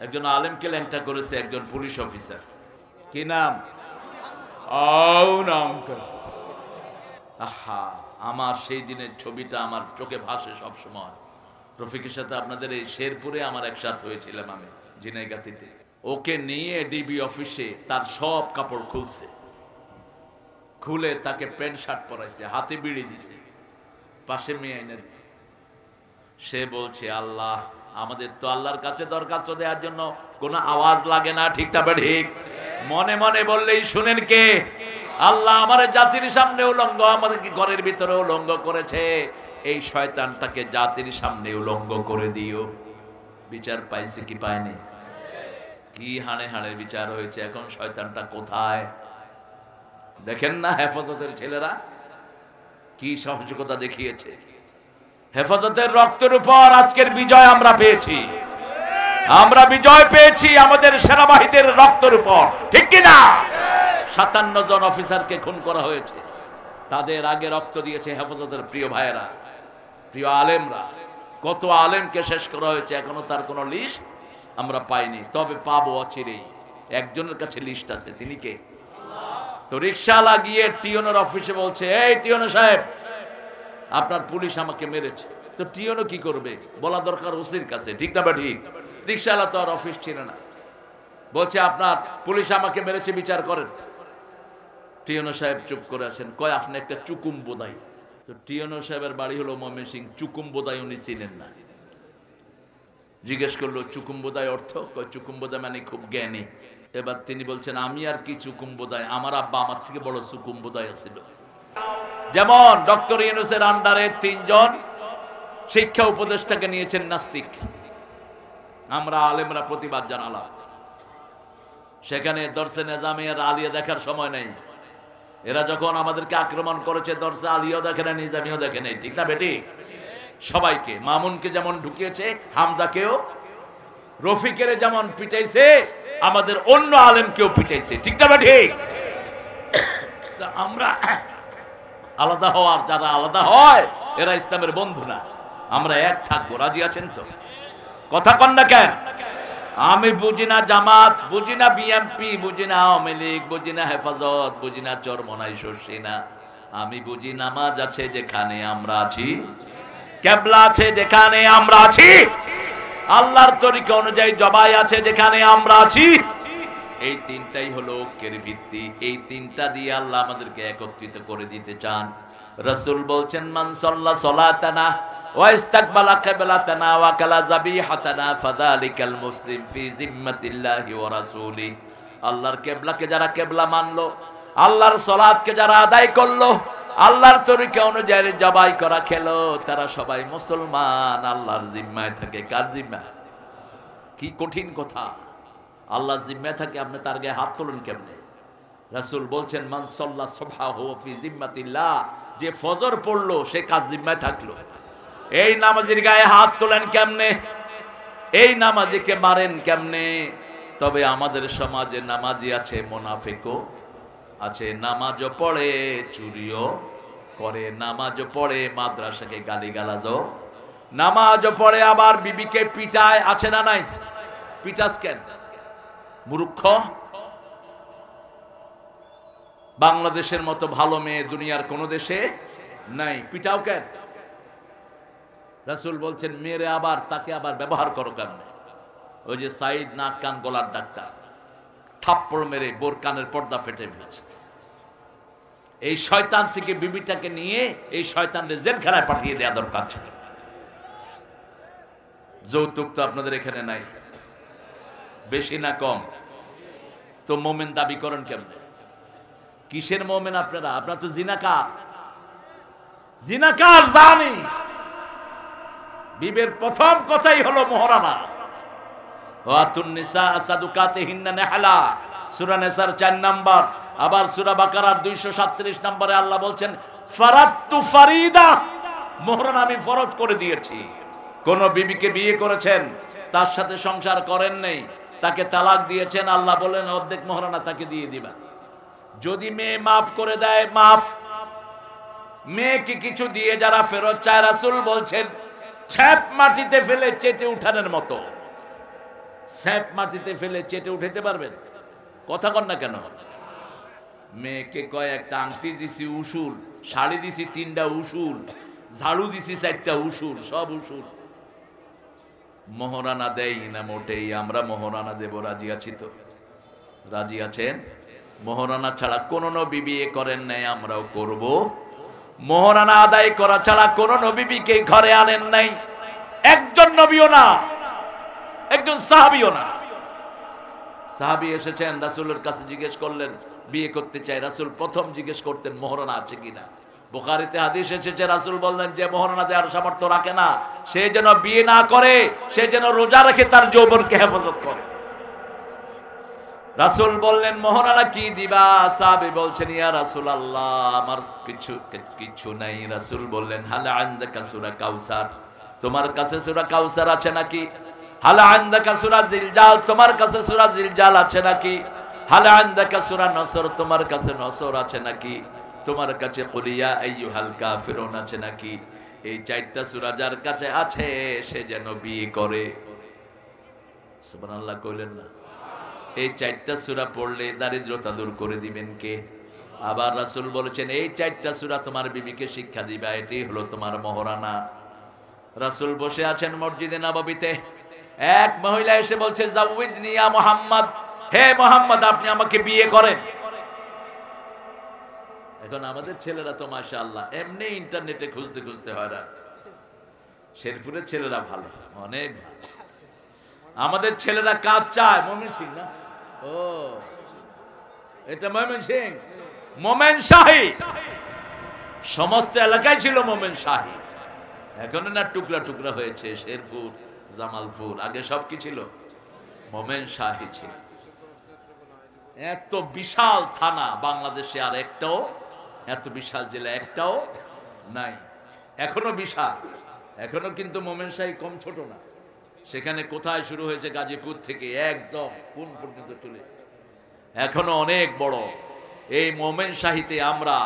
একজন আলেমকে ল্যাংটা করেছে একজন পুলিশ অফিসার। কি নাম? আহা, আমার সেই দিনের ছবিটা আমার চোখে ভাসে সব সময়। রফিকের সাথে আপনাদের এই শেরপুরে আমার একসাথে হয়েছিলাম আমি ঝিনাইগাতিতে। ওকে নিয়ে ডিবি অফিসে তার সব কাপড় খুলছে, খুলে তাকে প্যান্ট শার্ট পরাইছে, হাতে বিড়ি দিছে, পাশে মেয়ে এনে দিছে। সে বলছে, আল্লাহ, আমাদের তো আল্লাহর কাছে দরখাস্ত দেওয়ার জন্য কোনো আওয়াজ লাগে না, ঠিক না ঠিক? মনে মনে বললেই শুনেন কে? আল্লাহ আমার জাতির সামনে উলঙ্গ, আমাদের কি ঘরের ভিতরে উলঙ্গ করেছে, এই শয়তানটাকে জাতির সামনে উলঙ্গ করে দিও। বিচার পাইছে কি পায়নি? কি হাড়ে হাড়ে বিচার হয়েছে। এখন শয়তানটা কোথায়? দেখেন না হেফাজতের ছেলেরা কি সাহসিকতা দেখিয়েছে। হেফাজতের রক্তের উপর আজকের বিজয় আমরা পেয়েছি। আমরা বিজয় পেয়েছি আমাদের সেনাবাহিনীর রক্তের উপর, ঠিক কিনা? 57 জন অফিসারকে খুন করা হয়েছে, তাদের আগে রক্ত দিয়েছে হেফাজতের প্রিয় ভাইয়েরা, প্রিয় আলেমরা। কত আলেমকে শেষ করা হয়েছে, এখনো তার কোনো লিস্ট আমরা পাইনি, তবে পাবো অচিরেই। একজনের কাছে লিস্ট আছে, তিনি কে? তো রিকশাওয়ালা গিয়ে টিওনের অফিসে বলছে, এই টিওনো সাহেব, আপনার পুলিশ আমাকে মেরেছে। তো টিওনো কি করবে? বলা দরকার ওসির কাছে, ঠিক না ঠিক? রিকশাওয়ালা তো আর অফিস ছিল না, বলছে আপনার পুলিশ আমাকে মেরেছে, বিচার করেন। টিওনো সাহেব চুপ করে আছেন। কয়, আপনি একটা চুকুম বোধাই। তো টিওনো সাহেবের বাড়ি হলো ময়মনসিং, চুকুম বোধাই উনি চিনেন না। জিজ্ঞেস করলো চুকুম বোধাই অর্থ? কয়, চুকুম বোধাই মানে খুব জ্ঞানী। এবার তিনি বলছেন, আমি আর কি চুকুম বোধাই, আমার আব্বা আমার থেকে বড় চুকুম বোধাই ছিল। যেমন ডক্টর ইউনূসের আন্ডারে 3 জন শিক্ষা উপদেষ্টাকে নিয়েছেন নাস্তিক, আমরা আলেমরা প্রতিবাদ জানালাম। সেখানে দর্শে নিজামিয়ার আলিয়া দেখার সময় নেই। এরা যখন আমাদেরকে আক্রমণ করেছে, দর্শে আলিয়াও দেখে না, নিজামিও দেখে নেই, ঠিক না বেটি? সবাইকে, মামুনকে যেমন ঢুকিয়েছে, হামজাকেও, রফিকের যেমন পিটাইছে, আমাদের অন্য আলেমকেও পিটাইছে, ঠিক না বেটি? আমরা আলাদা হওয়ার, যারা আলাদা হয় এরা ইসলামের বন্ধু না। আমরা এক থাকবো, রাজি আছেন তো? কথা কন না কেন? আমি বুঝি না জামাত, বুঝি না বিএমপি, বুঝি না আওয়ামী লীগ, বুঝি না হেফাজত, বুঝি না চরমনাই শর্ষিনা। আমি বুঝি নামাজ আছে যেখানে আমরা আছি, কেবলা আছে যেখানে আমরা আছি, আল্লাহর তরিকা অনুযায়ী জবাই আছে যেখানে আমরা আছি। এই 3টাই হলো ঐক্যের ভিত্তি। এই 3টা দিয়ে আল্লাহ আমাদেরকে একত্রিত করে দিতে চান। রাসূল বলছেন, মান সাল্লা সালাতানা ওয়া ইস্তাকবালা কিবলাতানা ওয়া কালা যাবিহাতানা ফাযালিকাল মুসলিম ফি জিম্মাতিল্লাহি ওয়া রাসূলি। আল্লাহর কিবলাকে যারা কিবলা মানলো, আল্লাহর সালাতকে যারা আদায় করলো, আল্লাহর তরিকা অনুযায়ী জবাই করা খেলো, তারা সবাই মুসলমান, আল্লাহর জিম্মায় থাকে। কার জিম্মায়? কি কঠিন কথা। আল্লাহর জিম্মায় থাকে, আপনি তার গায়ে হাত তোলেন কেমনে? রাসূল বলছেন, মান সাল্লা সুবহাহু ফি জিম্মাতিল্লাহ, যে ফজর পড়লো সে কার জিম্মায় থাকলো। এই নামাজের গায়ে হাত তোলেন কেমনে? এই নামাজিকে মারেন কেমনে? তবে আমাদের সমাজে নামাজি আছে, মুনাফিকও আছে। নামাজও পড়ে, চুরিও করে, নামাজও পড়ে, মাদ্রাসাকে গালিগালাজও, নামাজও পড়ে, আবার বিবিকে পিটায়, আছে না নাই? পিটাস কেন? মূর্খ। বাংলাদেশের মতো ভালো মেয়ে দুনিয়ার কোন দেশে নাই, পিটাও কেন? রাসূল বলছেন, মেরে আবার তাকে আবার ব্যবহার করো কেন? ওই যে সাইদ নাক কান গলার ডাক্তার, থাপ্পড় মেরে বোর কানের পর্দা ফেটে ফেলেছে। এই শয়তান থেকে বিবিটাকে নিয়ে এই শয়তানদের জেলখানায় পাঠিয়ে দেওয়া দরকার ছিল। যৌতুক তো আপনাদের এখানে নাই, বেশি না কম? তো মোমেন দাবি করেন কেমনে? কিসের মোমেন আপনারা? আপনারা তো জিনাকার, জিনাকার জানি। বিবের প্রথম কথাই হলো মোহরানা। ওয়াতুন নিসা সাদুকাতিহিন্না নেহলা, সূরা নিসার 4 নম্বর। আবার সূরা বাকারার 237 নম্বরে আল্লাহ বলছেন, ফারাদতু ফারিদা, মোহরানা আমি ফরজ করে দিয়েছি। কোন বিবিকে বিয়ে করেছেন, তার সাথে সংসার করেন নাই, তাকে তালাক দিয়েছেন, আল্লাহ বলেন অর্ধেক মোহরানা তাকে দিয়ে দিবা। যদি মেয়ে মাফ করে দেয়, মাফ। মেয়েকে কিছু দিয়ে যারা ফেরত চায়, রাসূল বলছেন ছ্যাপ মাটিতে ফেলে চেটে উঠানোর মতো। স্যাপ মাটিতে ফেলে চেটে উঠাতে পারবেন? কথা কন না কেন? মেয়েকে কয় একটা আংটি দিছি উসুল, শাড়ি দিছি 3টা উসুল, ঝাড়ু দিছি 4টা উসুল, সব উসুল। মোহরানা দেই না মোটেই। আমরা মোহরানা দেব, রাজি আছি তো? রাজি আছেন? মোহরানা ছাড়া কোন নবী বিয়ে করেন নাই, আমরাও করব। মোহরানা আদায় করা ছাড়া কোন নবীকে ঘরে আনেন নাই, একজন নবীও না, একজন সাহাবীও না। সাহাবী এসেছেন, রাসূলের কাছে জিজ্ঞেস করলেন বিয়ে করতে চাই। রাসূল প্রথম জিজ্ঞেস করতেন মোহরানা আছে কিনা। বুখারীতে হাদিস এসেছে, রাসূল বললেন যে মোহরানা দেওয়ার সামর্থ্য রাখে না সে যেন বিয়ে না করে, সে যেন রোজা রেখে তার যৌবনকে হেফাজত করে। রাসূল বললেন মোহরানা কি দিবা? সাহাবী বলছেন ইয়া রাসূলুল্লাহ আমার কিছু নাই। রাসূল বললেন হাল আনদাকা সূরা কাউসার, তোমার কাছে সূরা কাউসার আছে নাকি? হাল আনদাকা সূরা জিলজাল, তোমার কাছে সূরা জিলজাল আছে নাকি? হাল আনদাকা সূরা নসর, তোমার কাছে নসর আছে নাকি? তোমার কাছে কুল ইয়া আইয়ুহাল কাফিরুন আছে নাকি? এই 4টা সূরা যার কাছে আছে সে যেন বিয়ে করে। সুবহানাল্লাহ কইলেন না? এই 4টা সূরা পড়লে দারিদ্রতা দূর করে দিবেন কে? আবার রাসূল বলেছেন এই 4টা সূরা তোমার বিবিকে শিক্ষা দিবা, এটাই হলো তোমার মোহরানা। রাসূল বসে আছেন মসজিদে নববীতে, এক মহিলা এসে বলছে জাওয়িজনি ইয়া মুহাম্মদ, হে মুহাম্মদ আপনি আমাকে বিয়ে করেন। এখন আমাদের ছেলেরা তো মাশাআল্লাহ এমনি ইন্টারনেটে খুঁজতে খুঁজতে হয়রান। শেরপুরের ছেলেরা ভালো, অনেক ভালো। আমাদের ছেলেরা কাজ চায় ময়মনসিংহ না? ও এটা ময়মনসিংহ, মোমেন শাহী। সমস্ত এলাকায় ছিল মোমেন শাহী, এখন না টুকরা টুকরা হয়েছে শেরপুর, জামালপুর। আগে সব কি ছিল? মোমেন শাহী ছিল। এত বিশাল থানা বাংলাদেশে আর একটাও, এত বিশাল জেলা একটাও নাই। এখনো বিশাল, এখনো কিন্তু মোমেন শাহী কম ছোট না। সেখানে কোথায় শুরু হয়েছে? গাজীপুর থেকে একদম কোন পর্যন্ত চলে, এখনো অনেক বড়। এই মোমেন শাহীতে আমরা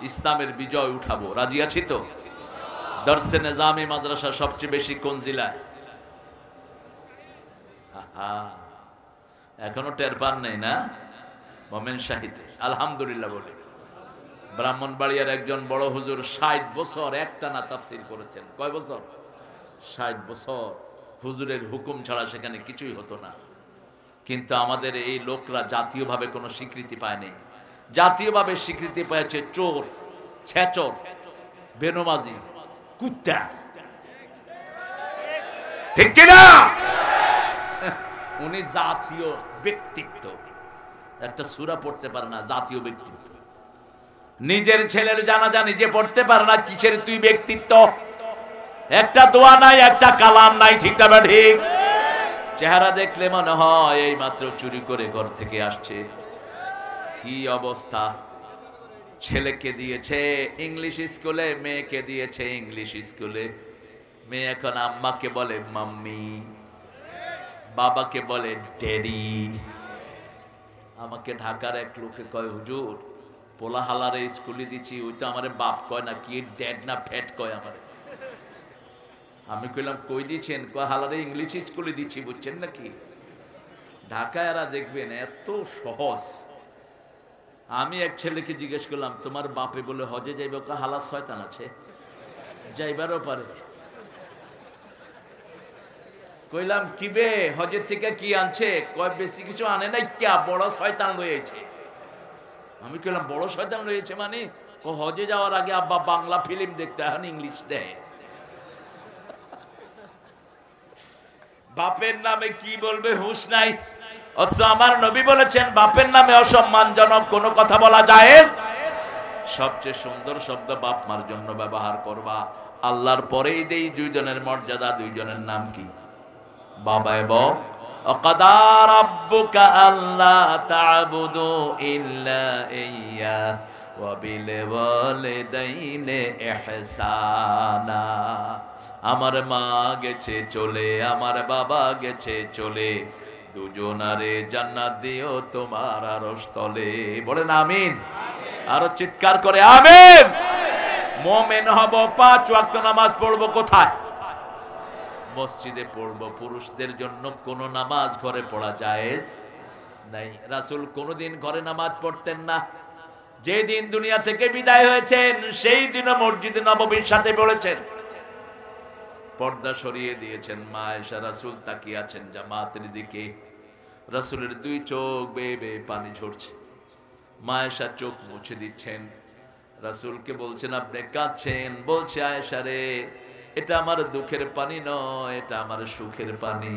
ইসলামের বিজয় উঠাবো, রাজি আছি তো? দরসে নিজামী মাদ্রাসা সবচেয়ে বেশি কোন জেলায়? এখনো টের পান নাই না? মোমেন শাহীতে আলহামদুলিল্লাহ বলে। ব্রাহ্মণবাড়িয়ার একজন বড় হুজুর 60 বছর একটানা তাফসীর করেছেন। কয় বছর? 60 বছর। হুজুরের হুকুম ছাড়া সেখানে কিছুই হতো না। কিন্তু আমাদের এই লোকরা জাতীয়ভাবে কোনো স্বীকৃতি পায়নি। জাতীয়ভাবে স্বীকৃতি পেয়েছে চোর, ছেচর, বেনমাজি, কুত্তা। ঠিক কিনা? উনি জাতীয় ব্যক্তিত্ব। একটা সূরা পড়তে পারে না, জাতীয় ব্যক্তিত্ব। নিজের ছেলের জানাজা নিজে পড়তে পারে না, কিসের তুই ব্যক্তিত্ব? একটা দোয়া নাই, একটা কালাম নাই, ঠিক না ঠিক? চেহারা দেখলে মনে হয় এই মাত্র চুরি করে ঘর থেকে আসছে। কি অবস্থা! ছেলেকে দিয়েছে ইংলিশ স্কুলে, মেয়েকে দিয়েছে ইংলিশ স্কুলে। মেয়ে এখন আম্মাকে বলে মাম্মি, বাবাকে বলে ড্যাডি। আমাকে ঢাকার এক লোকে কয় হুজুর পোলা হালারে স্কুলে দিচ্ছি, ওই তো আমারে বাপ কয় না, কি ড্যাড না ফ্যাট কয় আমারে। আমি কইলাম কই দিচ্ছেন? কয় হালারে ইংলিশ স্কুলে দিচ্ছি, বুঝছেন নাকি? ঢাকায় এরা দেখবেন এত সহজ। আমি এক ছেলেকে জিজ্ঞেস করলাম তোমার বাপে বলে হজে যাইবে? হালার শয়তান আছে, যাইবারও পারে। কইলাম কি বে হজের থেকে কি আনছে? কয় বেশি কিছু আনে নাই, কে বড় শয়তান লয়েছে। আমি কইলাম বড় শয়তান লয়েছে মানে? হজে যাওয়ার আগে আব্বা বাংলা ফিল্ম দেখতে, এখন ইংলিশ দেয়। বাপের নামে কি বলবে হুঁশ নাই। অথচ আমার নবী বলেছেন বাপের নামে অসম্মানজনক কোনো কথা বলা জায়েজ। সবচেয়ে সুন্দর শব্দ বাপ মার জন্য ব্যবহার করবা। আল্লাহর পরেই দেই দুইজনের মর্যাদা, দুইজনের নাম কি? বাবা এবং ওয়াকাদা রাব্বুকা আল্লা তা'বুদু ইল্লা ইয়্যা ওয়া বিল ওয়ালিদাইনি ইহসানা। আমার মা গেছে চলে, আমার বাবা গেছে চলে, দুজনারে জান্নাত দিও তোমার আরশ তলে। বলেন আমিন। আরো চিৎকার করে আমিন। মুমিন হব, 5 ওয়াক্ত নামাজ পড়বো কোথায়? মসজিদে পড়বো। পুরুষদের জন্য কোনো নামাজ ঘরে পড়া জায়েজ নাই। রাসূল কোনোদিন ঘরে নামাজ পড়তেন না। যেদিন দুনিয়া থেকে বিদায় হয়েছেন সেই দিনও মসজিদে নববীর সাথে পড়েছেন। পর্দা সরিয়ে দিয়েছেন। মা আয়েশা রাসূল তাকিয়ে আছেন জামাতের দিকে। রাসূলের দুই চোখ বেয়ে বেয়ে পানি ঝরছে। মা আয়েশা চোখ মুছে দিচ্ছেন। রাসূলকে বলছেন আপনি কাঁদছেন। বলছে আয়েশা রে, এটা আমার দুঃখের পানি নয়, এটা আমার সুখের পানি।